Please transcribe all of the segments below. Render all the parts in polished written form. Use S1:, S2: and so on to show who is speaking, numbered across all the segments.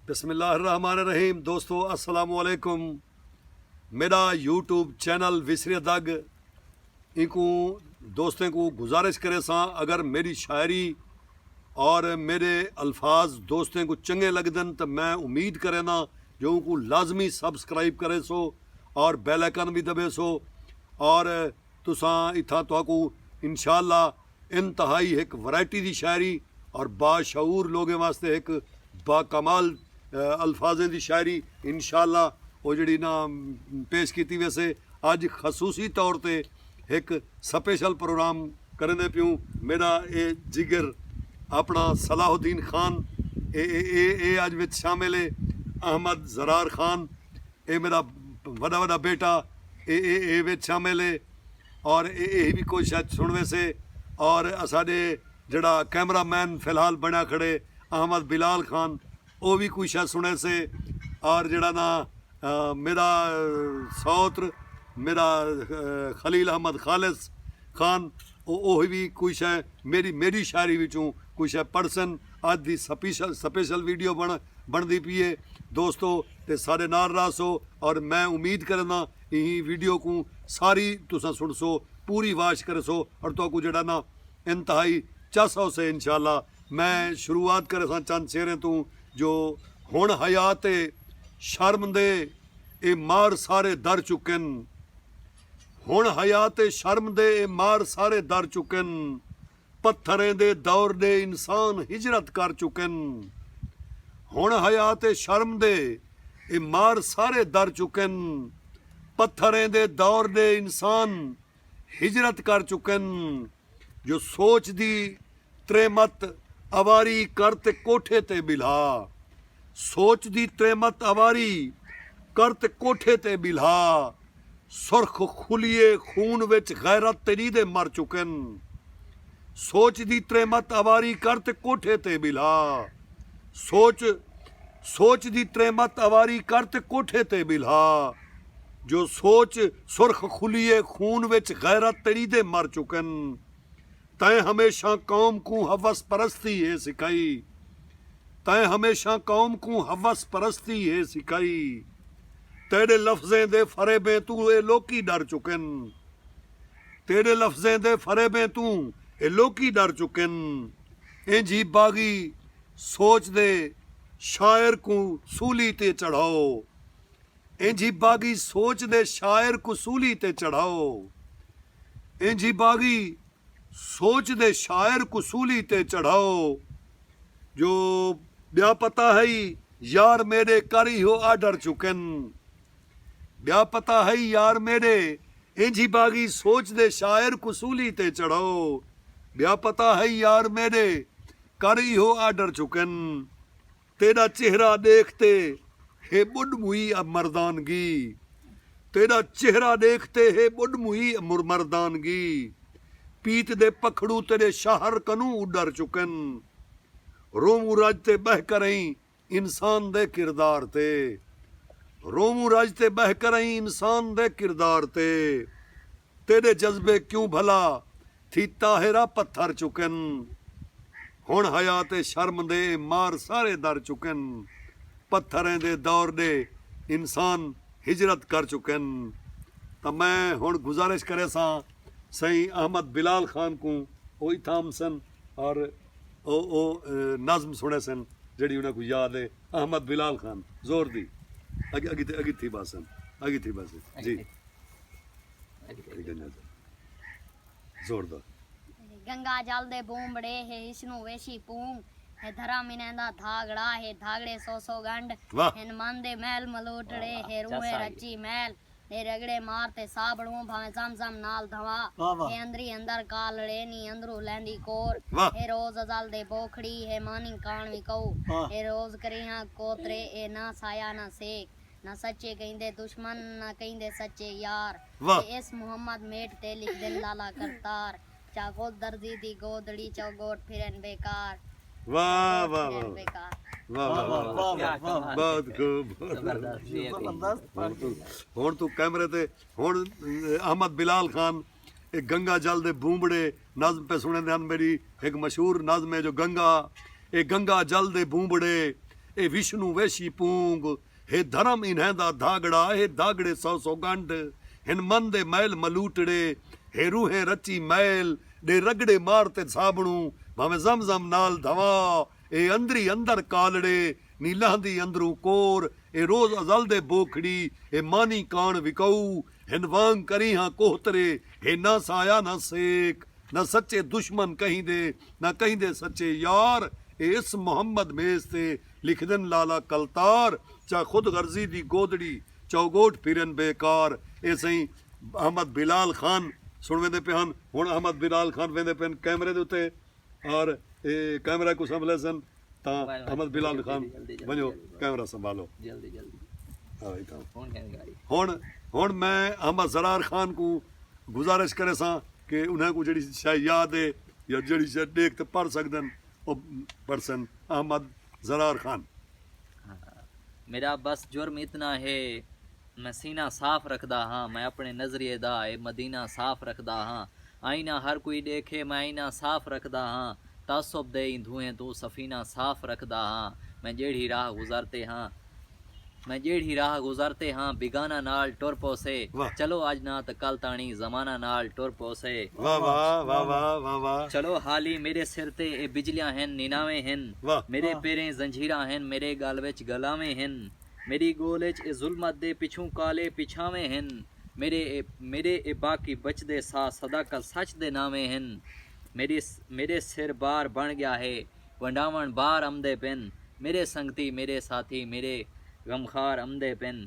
S1: बिस्मिल्लाहिर्रहमानिर्रहीम। दोस्तों अस्सलाम वालेकुम। मेरा यूट्यूब चैनल विसरे दग इनको दोस्तों को गुजारिश करे सा अगर मेरी शायरी और मेरे अल्फाज दोस्तों को चंगे लगदन तो मैं उम्मीद करे ना जो को लाजमी सब्सक्राइब करे सो और बेल आइकन भी दबे सो और तुसा इथा तो इंशाअल्लाह इंतहाई एक वैरायटी की शायरी और बाशऊर लोगों वास्ते एक बाकमाल अल्फाजें की शायरी इंशाअल्लाह वो जी ना पेश की वैसे अज खसूसी तौर पर एक स्पेशल प्रोग्राम करने प्यूँ मेरा ये जिगर अपना सलाहुद्दीन खान ए अज विच शामिल है। अहमद जरार खान ये मेरा वड़ा वड़ा बेटा ए विच शामिल है और ये भी कोई शायद सुनवे से और साडे जड़ा कैमरा मैन फिलहाल बना खड़े अहमद बिलाल खान वो भी कोई शायद सुने से और जड़ा ना मेरा सौत्र मेरा खलील अहमद खालिस खान वो भी कोई शायद मेरी शायरी विचों कोई शायद पढ़सन अज की स्पेशल वीडियो बनती पी है दोस्तों ते सारे नाल रहो और मैं उम्मीद करना यही वीडियो को सारी तुसा सुन सो पूरी वाश कर सो और तो को जड़ा ना इंतहाई चासो से इंशाअल्लाह मैं शुरुआत करे सा चंद शेरें तू जो हुण हयात शर्म दे ए मार सारे दर चुकन हुण हयात शर्म दे ए मार सारे दर चुकन पत्थरें दे दौर दे इंसान हिजरत कर चुकन हुण हयात शर्म दे ए मार सारे दर चुकन पत्थरें दे दौर दे इंसान हिजरत कर चुकन जो सोच दी त्रेमत अवारी करते कोठे ते बिल्हा सोच दी त्रेमत अवारी करते कोठे ते बिल्हा सुरख खुलिए खून विच गैरत तेरी दे मर चुकन सोच दी त्रेमत अवारी करते कोठे ते बिल्हा सोच दी त्रेमत अवारी करते कोठे ते बिल्हा जो सोच सुरख खुलिए खून विच गैरत तेरी दे मर चुकन तैं हमेशा कौम को हवस परस्ती है सिखाई तैं हमेशा कौम को हवस परस्ती है सिखाई तेरे लफ्जें दे फरेबे तू ए लोकी डर चुकन तेरे लफ्जें दे फरेबे तू ए लोकी डर चुकन इंजी बागी सोच दे शायर को सूली ते चढ़ाओ इंजी बागी सोच दे शायर को सूली ते चढ़ाओ इंजी बागी सोच दे शायर को सूली ते चढ़ाओ जो ब्या पता है यार मेरे करी हो आडर चुकन ब्या पता है यार मेरे इंजी बागी सोच दे शायर को सूली ते चढ़ाओ ब्या पता है यार मेरे करी हो आडर चुकन तेरा चेहरा देखते हे बुढ़ मुई अब मर्दानगी तेरा चेहरा देखते हे बुढ़ मुई मर्दानगी पीत दे पखड़ू तेरे शाहर कनू उडर चुकन रोमू राज ते बह करई इंसान दे किरदार ते रोमू राज ते बह करई इंसान दे किरदार ते तेरे जज्बे क्यों भला थी ताहिरा पत्थर चुकन हुण हयात शर्म दे मार सारे दर चुकन पत्थरें दे दौर दे इंसान हिजरत कर चुकन तो मैं हुण गुजारिश करे सा सही अहमद बिलाल खान को वो थाम सन और ओ नज़म सुने सन जड़ी उन्हें को याद है अहमद बिलाल खान जोर दी अगी थी बासन अगी थी बासन जी जोरदार
S2: गंगा जल दे बूमड़े है इसनु वेशी पूंग है धरा मिनेंदा धागड़ा है धागड़े सो गंड है मन दे महल मलोटड़े है रूहे रची महल हे रगड़े मारते साबड़ू भावे जम नाल धवा हे अंदरी अंदर कालड़े नी अंदरू लैंदी कोर हे रोज अजल दे बोखड़ी हे मानी कानवी कऊ हे रोज करिया कोतरे ए ना साया ना सेक ना सच्चे कहिंदे दुश्मन ना कहिंदे सच्चे यार इस मोहम्मद मेट ते लिख दिल लाला करतार चागो दर्दी दी गोदड़ी चौगोट फिरन बेकार
S1: वाह वाह वाह बहुत खूब हुण तू कैमरे ते हुण अहमद बिलाल खान एक गंगा जल दे बूंबड़े नज़म पे सुने दे मेरी एक मशहूर नज़म है जो गंगा जल दे बूंबड़े ए विष्णु वेशी पूंग हे धर्म इन्हें दा धागड़ा हे धागड़े 100 गंढ हिन मन दे मैल मलूटड़े हे रूहें रची मैल दे रगड़े मारते साबणू भावे जमजम नाल धवा ए अंदरी अंदर कालड़े नी लहंदी अंदरू कोर ए रोज अजल दे बोखड़ी ए मानी कान विकऊ हिन वांग करी हाँ कोहतरे हे ना साया ना सेक ना सच्चे दुश्मन कहीं दे सच्चे यार ए इस मोहम्मद मेज ते लिख दिन लाला कलतार चा खुद गर्जी दी गोदड़ी चौगोट फिरन बेकार ए सही अहमद बिलाल खान सुन वेंदे पे हन हुण अहमद बिलाल खान वेंदे पे कैमरे दे उत्ते और ए कैमरा को संभले सन ता अहमद बिलाल खान वञो कैमरा संभालो
S3: जल्दी
S1: हाँ इतां
S3: फोन करने गाड़ी
S1: हुण मैं अहमद ज़रार खान को गुजारिश करे सां कि उन्हें को जड़ी शायद याद है या जड़ी शायद देख तो पढ़ सकदन ओ पढ़सन अहमद ज़रार खान।
S3: मेरा बस जुर्म इतना है मैं सीना साफ रखदा हाँ मैं अपने नजरिए दा ए मदीना साफ रखदा हाँ आईना हर कोई देखे मैं आईना साफ रखदा हाँ तासुब दे धुएं तू सफीना साफ रखदा हाँ मैं जेड़ी राह गुजरते हाँ बिगाना नाल टुर पोसे चलो आज ना त कल ताणी जमाना नाल टुर पोसे
S1: वाह वाह वाह वाह वाह वाह
S3: चलो हाली मेरे सिर ते ए बिजलियां हैं निनावे हैं मेरे पैरें जंजीरां हैं मेरे गल विच गलावे हैं मेरी गोल च ए जुल्मत दे पिछू काले पिछावे हैं मेरे ए बाकी बचदे सा सदाकत सच दे नावे हैं मेरे सिर बार बन गया है वंडावन बार अमदे पेन मेरे संगती मेरे साथी मेरे गमखार अमदे पेन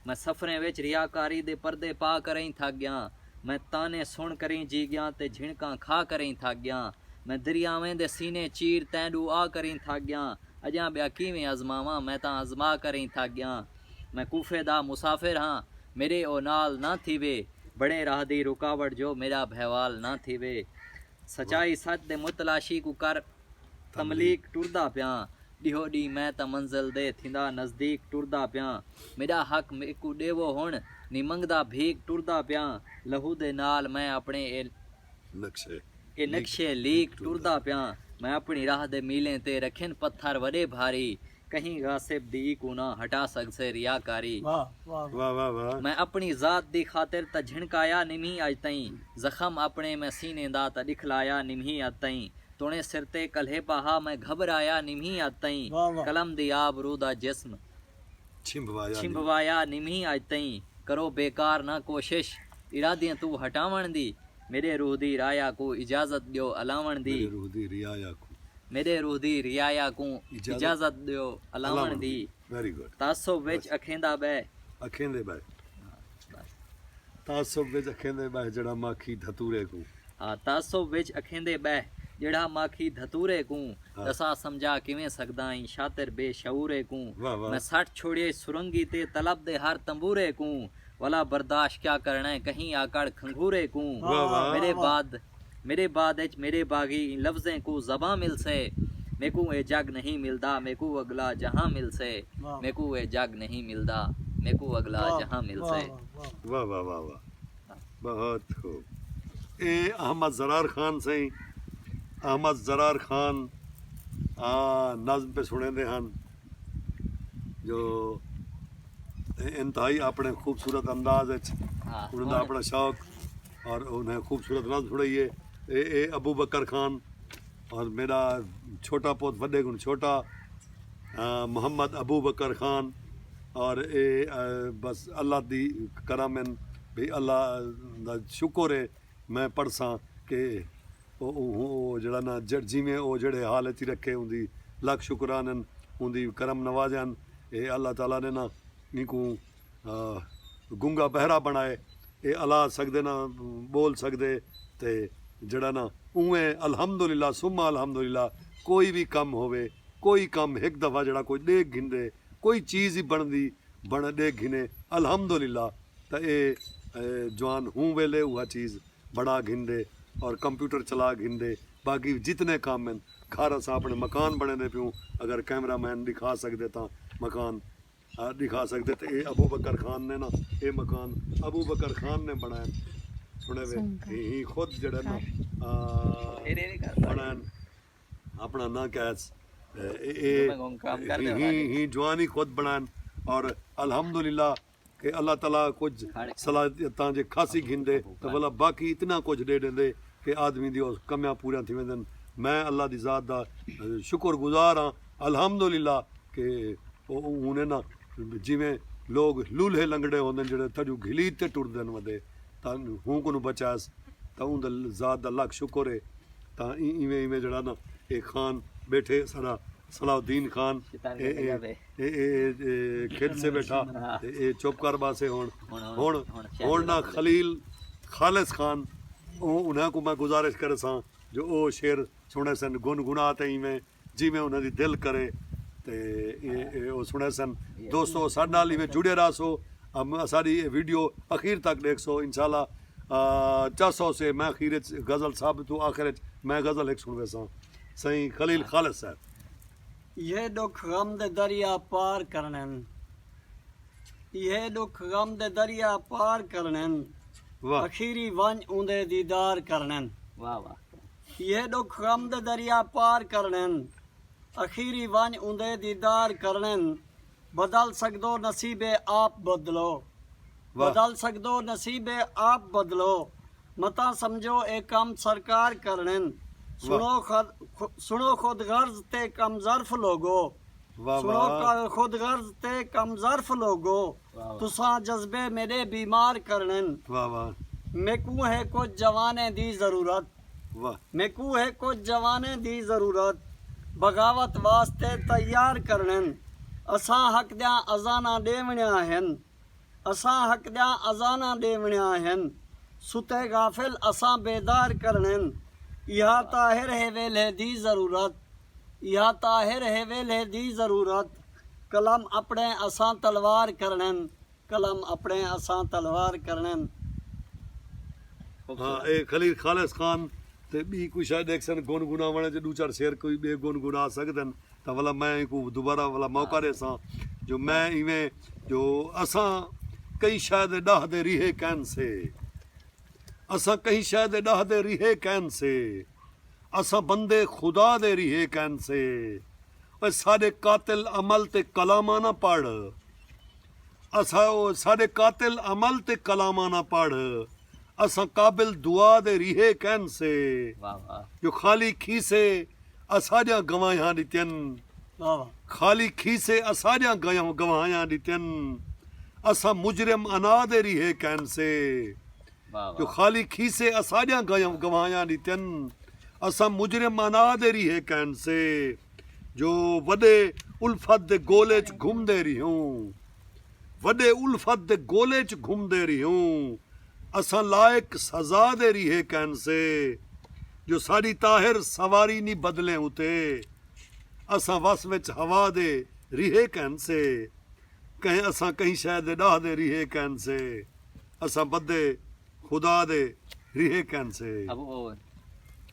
S3: मैं सफरें विच रियाकारी दे पर्दे पा करें थक गया मैं ताने सुन करें जी गया ते झिणकां खा करें थक गया मैं दरियावें दे सीने चीर तैंडू आ करें थक गया अजां ब्या किवें आजमावां मैं तां आजमा करें थक गया मैं कूफे दा मुसाफिर हाँ मेरे ओ नाल ना थीवे बड़े राह दी रुकावट जो मेरा बहवाल ना थीवे सच्चाई सच दे मुतलाशी को कर तमलीक टुरदा पिया ॾिहो ॾींहुं मैं त मंज़िल दे थींदा नज़दीक टुरदा पिया मेरा हक मेकू ॾेवो हुण नी मंगदा भीख टुरदा पिया लहू दे नाल मैं अपने नक्शे लीक टुरदा पिया मैं अपनी राह दे मीलें ते रखिन पत्थर वॾे भारी कहीं गासिब दी को ना हटा सकसे रियाकारी मैं अपनी जात दी खातिर त झिणकाया निम्ही अज ताईं जख्म अपने मैं सीने दा त दिखलाया निम्ही अज ताईं तोने सिर ते कल्हे पहा मैं घबराया निम्ही अज ताईं कलम दी आबरू दा जिस्म छिंभवाया निम्ही अज ताईं करो बेकार ना कोशिश इरादियां तू हटावण दी मेरे रूह दी राया को इजाजत दियो अलावण दी मेरे रूह दी रियाया को इजाजत दियो अलावण दी
S1: वेरी गुड
S3: तासुब विच अखेंदा बह
S1: तासुब विच अखेंदे बह जड़ा माखी धतूरे को
S3: हाँ तासुब विच अखेंदे बह जड़ा माखी धतूरे को दसा समझा किवें सकदा ई शातिर बेशऊरे को मैं सट छोड़िए सुरंगी ते तलब दे हर तंबूरे को वाला बर्दाश्त क्या करना है कहीं आकड़ खंगूरे को मेरे बाद मेरे बागी इन लफ्जें को ज़बां मिल से मेकू ए जग नहीं मिलदा मेकू अगला जहां मिल से मेकू ए जग नहीं मिलदा मेकू अगला जहां मिल से
S1: वाह वाह वाह वाह बहुत खूब ए अहमद ज़रार खान से अहमद ज़रार खान नज़्म पे सुने दे हन जो इंतहाई अपने खूबसूरत अंदाज उन्होंने अपना शौक और उन्हें खूबसूरत नज़्म सुनाई है ए अबू बकर खान और मेरा छोटा पोत वड्डे गुण छोटा मोहम्मद अबू बकर खान और बस अल्लाह दी करम भी अल्लाह दा शुक्र है मैं पढ़सा कि जड़ा ना जिमें वो जड़े हालत ही रखे उनकी लख शुक्रानन उनकी करम नवाजन ये अल्लाह ताला ने ना इनको गुंगा बहरा बनाए ये अला सकते ना बोल सकते ते जड़ा ना उवें अल्हम्दुलिल्लाह सुम्मा अल्हम्दुलिल्लाह कोई भी कम होवे कोई कम एक दफ़ा जड़ा कोई देख घिंदे कोई चीज़ ही बन देख घिने अल्हम्दुलिल्लाह तो ये जवान हूँ वेले वह चीज़ बड़ा घिंदे और कंप्यूटर चला घिंदे बाकी जितने काम हैं घर अस अपने मकान बने दे प्यूँ अगर कैमरा मैन दिखा सकते तो मकान दिखा सकते तो ये अबू बकर खान ने ना ये मकान अबू बकर खान ने बनाया सुने वे ही खुद जड़ा ना बनाया अपना ना कैस ही जवानी खुद बनान और अल्हम्दुलिल्लाह कि अल्लाह ताला कुछ सलाहियतां जे खासी घिंदे तो भला बाकी इतना कुछ दे देंदे कि आदमी दी कमियां पूरियां थी वेंदन। मैं अल्लाह दी ज़ात दा शुक्रगुजार हाँ अल्हम्दुलिल्लाह कि हुणे ना जिवें लोग लूल्हे लंगड़े होंदे जेह्ड़े तजू घिलीत ते टुरदे न वदे तां हूं को बचास तां उंदा ज़ात दा लख शुक्र है। तां इवें इवें जेह्ड़ा ना ये खान बैठे सारा सलाउद्दीन खान खेत से बैठा ये चुप कर बासे हुण ना खलील खालिस खान उन्हें को मैं गुजारिश करे सां जो ओ शेर सुने सन गुनगुना ते इवें जिवें उन्हें दी दिल करे ते ओ सुने सन। दोस्तों साडे नाल इवें जुड़े रहो सारी वीडियो अखीर तक देखो इंशाल्लाह। 400 से मैं अखीर गज़ल साहब तो आखिर मैं गज़ल एक सुनवे सां सही खलील खालिस साहब।
S4: ये दुख गम दे दरिया पार करनन, ये दुख गम दे दरिया पार करनन, अखीरी वन उंदे दीदार करनन।
S3: वाह वाह।
S4: ये दुख गम दे दरिया पार करनन, अखीरी वन उंदे दीदार करनन। बदल सकदो नसीबे आप बदलो, बदल सकदो नसीबे आप बदलो। मता समझो ए कम सरकार करनन। सुनो खुद गर्ज ते कम ज़र्फ लोगो, सुनो खुद गर्ज ते कम ज़र्फ लोगो। तुसा जज्बे मेरे बीमार करनन। मेकू है कुछ जवाने दी ज़रूरत, मेकू है कुछ जवाने दी ज़रूरत। बगावत वास्ते तैयार करनन। असां हक दियां अज़ाना देवणिया हन, असां हक दियां अज़ाना देवणिया हन। सुते गाफिल असां बेदार करनन। यह ताहिर है वेले दी ज़रूरत, यह ताहिर है वेले दी ज़रूरत। कलम अपने असां तलवार करनन, कलम अपने असां तलवार करनन।
S1: हाँ ए खलील खालिस खान ते बी कोई शायद एक सन गुनगुनावण जे दो चार शेर कोई बे गुनगुना सकदन तो वाला मैं को दोबारा वाला मौका दे सां जो मैं इवें जो असां कई शायद डाह दे रिहे कैन से, असां कहीं शायद डाह दे रिहे कैन से, असां बंदे खुदा दे रिहे कैन से। और सारे कातिल अमल ते कलामा ना पढ़, असां सारे कातिल अमल ते कलामा ना पढ़। असां काबिल दुआ दे रिहे कैन से जो खाली खीसे असाजा गवायां दित्यन, खाली खीसे असाजा गवायां दित्यन। असां मुजरिम अना दे रिहे कैन से जो खाली खीसे असाजा गवायां दित्यन। असां मुजरिम अना दे रिहे कैन से जो वॾे उल्फत दे गोले च घुमदे रहियूं, वॾे उल्फत दे गोले च घुमदे रहियूं। असां लायक सजा दे रिहे कैन से जो साड़ी ताहिर सवारी नहीं बदले उते। असां वस विच हवा दे रिहे कैन से कहीं असां कहीं शायद डाह दे रिहे कैन से। असां बदे खुदा दे रिहे कैन से।
S3: अब वो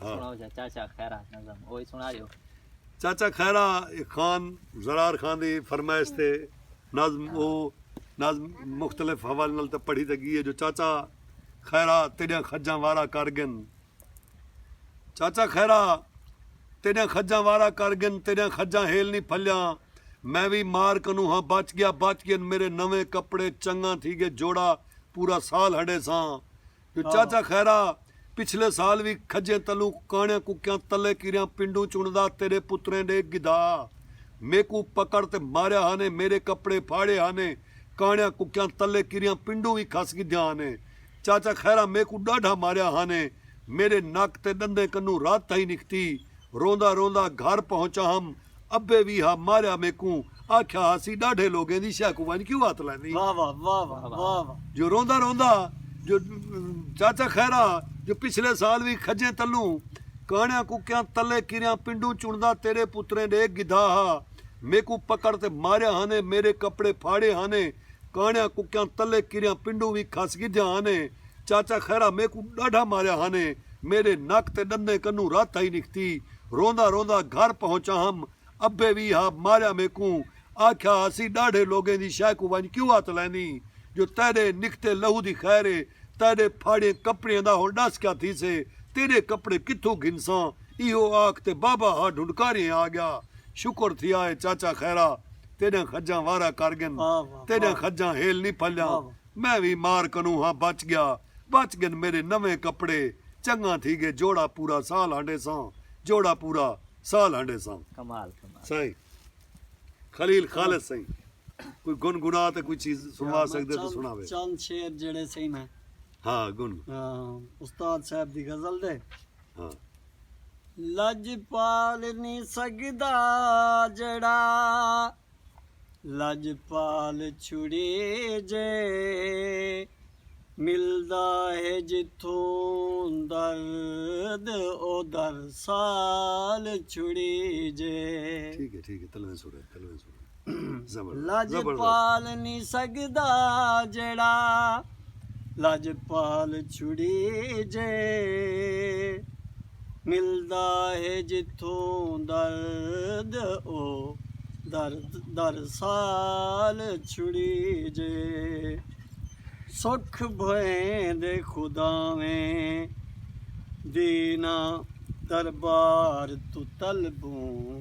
S3: सुनाओ चाचा खैरा नज़म ओए सुना दियो।
S1: चाचा खैरा खान ज़रार खान दी फरमाइश ते नज़म वो नज़म मुख्तलिफ हवाले नाल ते पढ़ी ते गई है जो चाचा खैरा तेरियां खज्जां वारा कर गन, चाचा खैरा तेरियां खज्जां वारा कर गन, तेरियां खज्जां हेल नहीं फलियां। मैं भी मार कनू हाँ बच गया मेरे नवे कपड़े चंगा थी गए जोड़ा पूरा साल हड़े सां। जो चाचा खैरा पिछले साल भी खज्जे तलू काने कुक्यां तले किरियां पिंडू चुनदा तेरे पुत्रें दे गिदा। मेकू पकड़ ते मारिया हाने मेरे कपड़े फाड़े हाने काने कुक्यां तले किरियां पिंडू भी खस गिद्या हाने। चाचा खैरा मेकू डाढ़ा मारिया हाने मेरे नक ते दंदे कन्नू रात ही निकती। रोंदा रोंदा घर पहुंचा हम अब्बे भी हा मारिया मेकू आख्या हासी डाढ़े लोगें दी शह को वन क्यों हाथ लैंदी।
S4: वाह वाह वाह वाह वाह।
S1: जो रोंदा रोंदा जो चाचा खैरा जो पिछले साल भी खज्जे तलू काणिया कुक्यां तले किरियां पिंडू चुनदा तेरे पुत्रें दे गिधा हा। मेकू पकड़ ते मारिया हाने मेरे कपड़े फाड़े हाने काणिया कुक्यां तले किरियां पिंडू भी खस गिद्या हाने। चाचा खैरा मेकू डाढ़ा मारिया हाने मेरे नक ते दंदे कन्नू रात ही निकती। रोंदा रोंदा घर पहुंचा हम अब्बे भी हा मारिया मेकू आख्या असी डाढ़े लोगें दी शह को वन क्यों हाथ लैनी। जो तेरे निकते लहू दी खैरे तेरे फाड़े कपड़े दा हुण दस क्या थी से तेरे कपड़े कित्थों घिनसां। इहो आख ते बाबा हा ढुंढकारे आ गया शुक्र थिया है चाचा खैरा तेरे खज्जा वारा कर गन तेरे खज्जा हेल नहीं फलिया मैं भी मार कनू हाँ बच गन मेरे नवे कपड़े चंगा थी गए जोड़ा पूरा साल हांडे सा जोड़ा पूरा साल हांडे सा
S3: कमाल
S1: सही खलील खालिद सही कोई गुनगुना ते कोई चीज सुनवा सकदे तो सुनावे
S4: चंद शेर जेड़े सही मैं
S1: हाँ गुन
S4: उस्ताद साहब दी गजल दे
S1: हाँ
S4: लजपाल नहीं सकदा जड़ा लजपाल छुड़ी जे मिलदा है जिथों दर्द ओ दर साल छुड़ी जे
S1: ठीक है तलवे सुरे
S4: लजपाल नहीं सकदा जड़ा लजपाल छुड़ी जे मिलदा है जिथों दर्द ओ दर साल छुड़ी जे सुख भेंदे खुदावें दीना दरबार तू तलबूं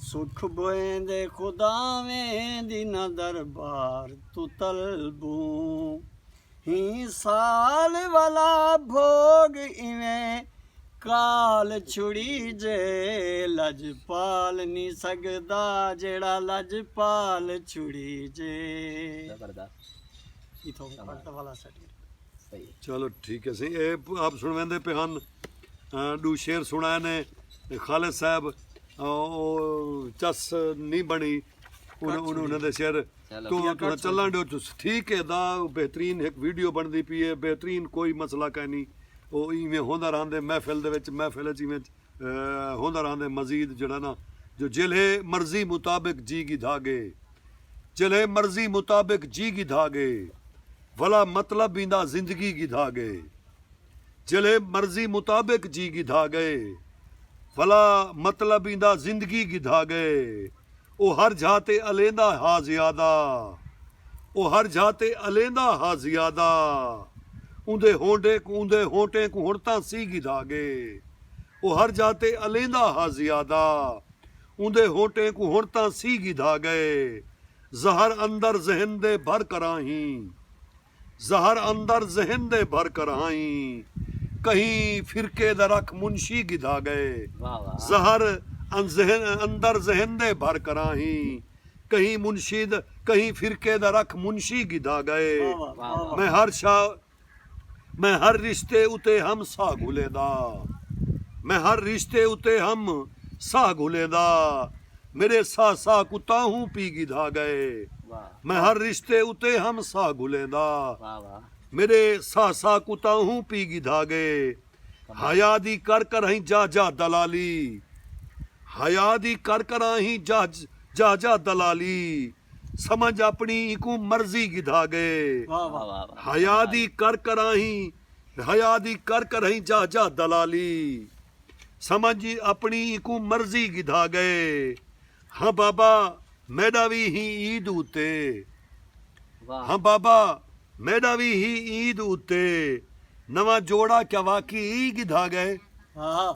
S4: सुख भेंदे खुदावें दीना दरबार तू तलबूं ही साल वाला भोग इवें काल छुड़ी जे लजपाल नहीं सकदा जेड़ा लजपाल छुड़ी जे
S3: जबरदस्त
S4: इथों पलट वाला
S3: सही
S1: चलो ठीक है सही ये आप सुनवेंदे पे हन दू शेर सुनाए ने खालिद साहब चस नहीं बनी उन्होंने दे शेर तो चलन दो ठीक है दा बेहतरीन एक वीडियो बनदी पई है बेहतरीन कोई मसला का नहीं वो इवें होंदा रहंदे महफिल दे विच महफिल च इवें होंदा रहंदे मजीद जड़ा ना जो जिले मर्जी मुताबिक जी गी धागे जिले मर्जी मुताबिक जी गी धागे भला मतलब इंदा जिंदगी गी धागे जिले मर्जी मुताबिक जी गी धागे भला मतलब इंदा जिंदगी गी धागे ओ हर जाते अलेंदा हा ज्यादा ओ हर जाते अलेंदा हा ज्यादा उंदे होंटे को हुणता सी गी धागे ओ हर जाते अलेंदा हा ज्यादा उंदे होंटे को हुणता सी गी धागे जहर अंदर जहन दे भर कराही जहर अंदर जहन दे भर कराही कहीं फिरके दा रख मुंशी गिधा गए जहर अंदर जहन दे भर कराही कहीं मुंशीद कहीं फिरके दा रख मुंशी गिधा गए मैं हर रिश्ते उते हम सा घुलेदा मैं हर रिश्ते उते हम सा घुलेदा मेरे सा सा कुत्ता हूँ पी गिधा गए मैं हर रिश्ते उते हम सा घुलेदा मेरे सा सा कुत्ता हूँ पी गिधा गए हयादी कर कर ही जा जा दलाली हयादी कर कर ही जा जा जा दलाली समझ अपनी इकू मर्जी गिधा गए हयादी कर ही जा जा दलाली समझ अपनी इकू मर्जी गिधा गए हाँ बाबा मेरा भी ही ईद उते हाँ बाबा मेरा भी ही ईद उते नवा जोड़ा क्या वाकई गिधा गए हाँ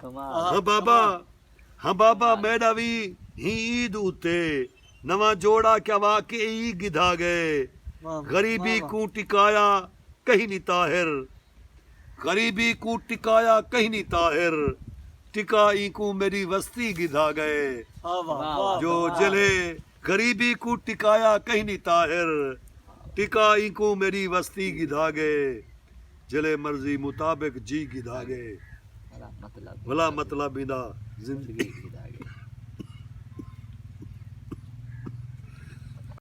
S1: बाबा मेरा भी ही ईद उते नवा जोड़ा क्या वाकई गिधा गए गरीबी को टिकाया कहीं नहीं ताहिर गरीबी को टिकाया कहीं नहीं ताहिर टिकाई को मेरी वस्ती गिधा गए जो जले गरीबी को टिकाया कहीं नहीं ताहिर टिकाई को मेरी वस्ती गिधा गए जले मर्जी मुताबिक जी गिधा गए भला मतलब इंदा जिंदगी